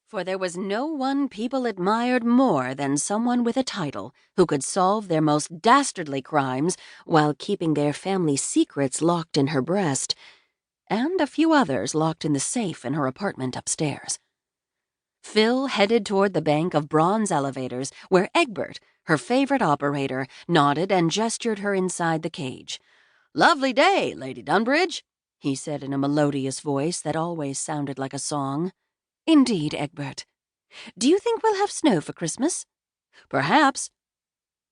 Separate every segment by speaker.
Speaker 1: For there was no one people admired more than someone with a title who could solve their most dastardly crimes while keeping their family secrets locked in her breast, and a few others locked in the safe in her apartment upstairs. Phil headed toward the bank of bronze elevators where Egbert, her favorite operator, nodded and gestured her inside the cage. "Lovely day, Lady Dunbridge," he said in a melodious voice that always sounded like a song. "Indeed, Egbert. Do you think we'll have snow for Christmas?" "Perhaps."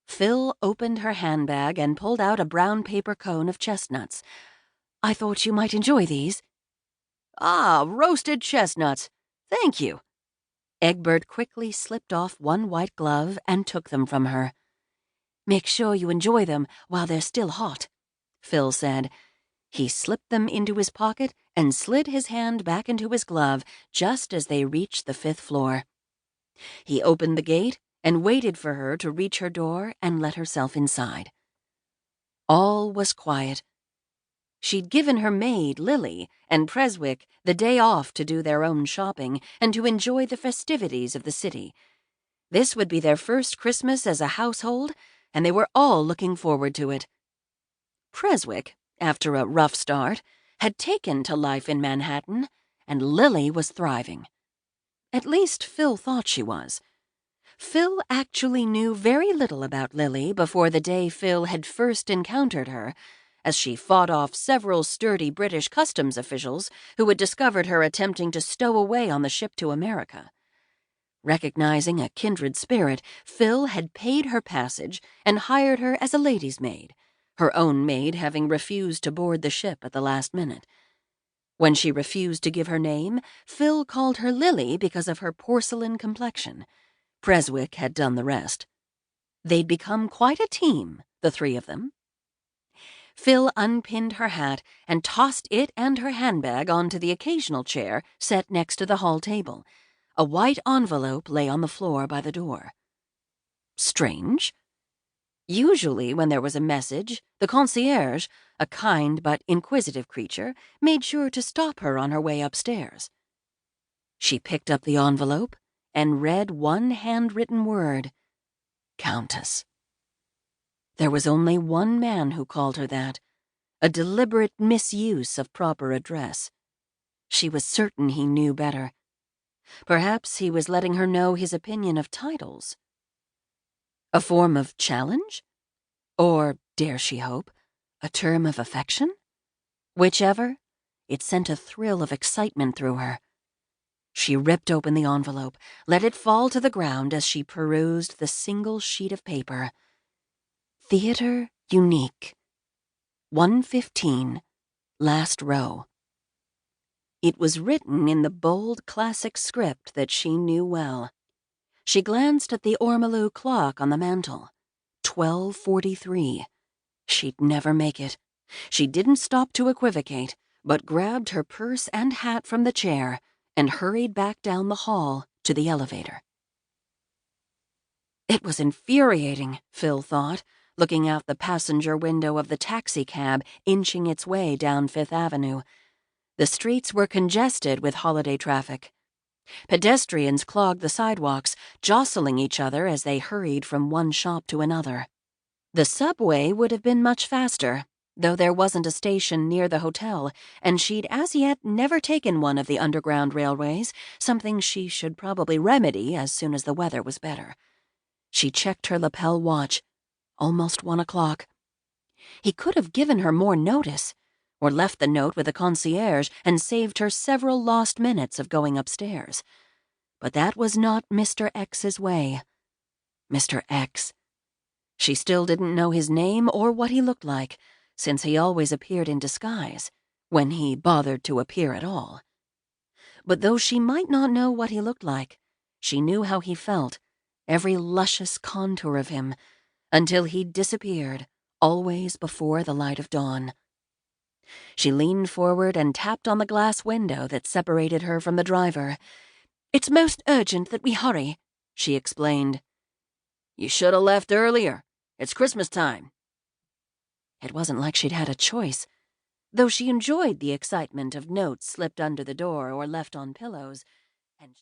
Speaker 1: Phil opened her handbag and pulled out a brown paper cone of chestnuts. "I thought you might enjoy these." "Ah, roasted chestnuts. Thank you." Egbert quickly slipped off one white glove and took them from her. "Make sure you enjoy them while they're still hot," Phil said. He slipped them into his pocket and slid his hand back into his glove just as they reached the 5th floor. He opened the gate and waited for her to reach her door and let herself inside. All was quiet. She'd given her maid, Lily, and Preswick the day off to do their own shopping and to enjoy the festivities of the city. This would be their first Christmas as a household, and they were all looking forward to it. Preswick, after a rough start, had taken to life in Manhattan, and Lily was thriving. At least Phil thought she was. Phil actually knew very little about Lily before the day Phil had first encountered her, as she fought off several sturdy British customs officials who had discovered her attempting to stow away on the ship to America. Recognizing a kindred spirit, Phil had paid her passage and hired her as a lady's maid, her own maid having refused to board the ship at the last minute. When she refused to give her name, Phil called her Lily because of her porcelain complexion. Preswick had done the rest. They'd become quite a team, the three of them. Phil unpinned her hat and tossed it and her handbag onto the occasional chair set next to the hall table. A white envelope lay on the floor by the door. Strange. Usually, when there was a message, the concierge, a kind but inquisitive creature, made sure to stop her on her way upstairs. She picked up the envelope and read one handwritten word: Countess. There was only one man who called her that, a deliberate misuse of proper address. She was certain he knew better. Perhaps he was letting her know his opinion of titles. A form of challenge? Or, dare she hope, a term of affection? Whichever, it sent a thrill of excitement through her. She ripped open the envelope, let it fall to the ground as she perused the single sheet of paper. Theater Unique. 115, last row. It was written in the bold classic script that she knew well. She glanced at the ormolu clock on the mantel. 12:43. She'd never make it. She didn't stop to equivocate, but grabbed her purse and hat from the chair and hurried back down the hall to the elevator. It was infuriating, Phil thought, looking out the passenger window of the taxicab inching its way down 5th Avenue. The streets were congested with holiday traffic. Pedestrians clogged the sidewalks, jostling each other as they hurried from one shop to another. The subway would have been much faster, though there wasn't a station near the hotel, and she'd as yet never taken one of the underground railways, something she should probably remedy as soon as the weather was better. She checked her lapel watch. Almost 1 o'clock. He could have given her more notice, or left the note with the concierge and saved her several lost minutes of going upstairs. But that was not Mr. X's way. Mr. X. She still didn't know his name or what he looked like, since he always appeared in disguise, when he bothered to appear at all. But though she might not know what he looked like, she knew how he felt, every luscious contour of him, until he disappeared, always before the light of dawn. She leaned forward and tapped on the glass window that separated her from the driver. "It's most urgent that we hurry," she explained. "You should have left earlier. It's Christmas time." It wasn't like she'd had a choice. Though she enjoyed the excitement of notes slipped under the door or left on pillows,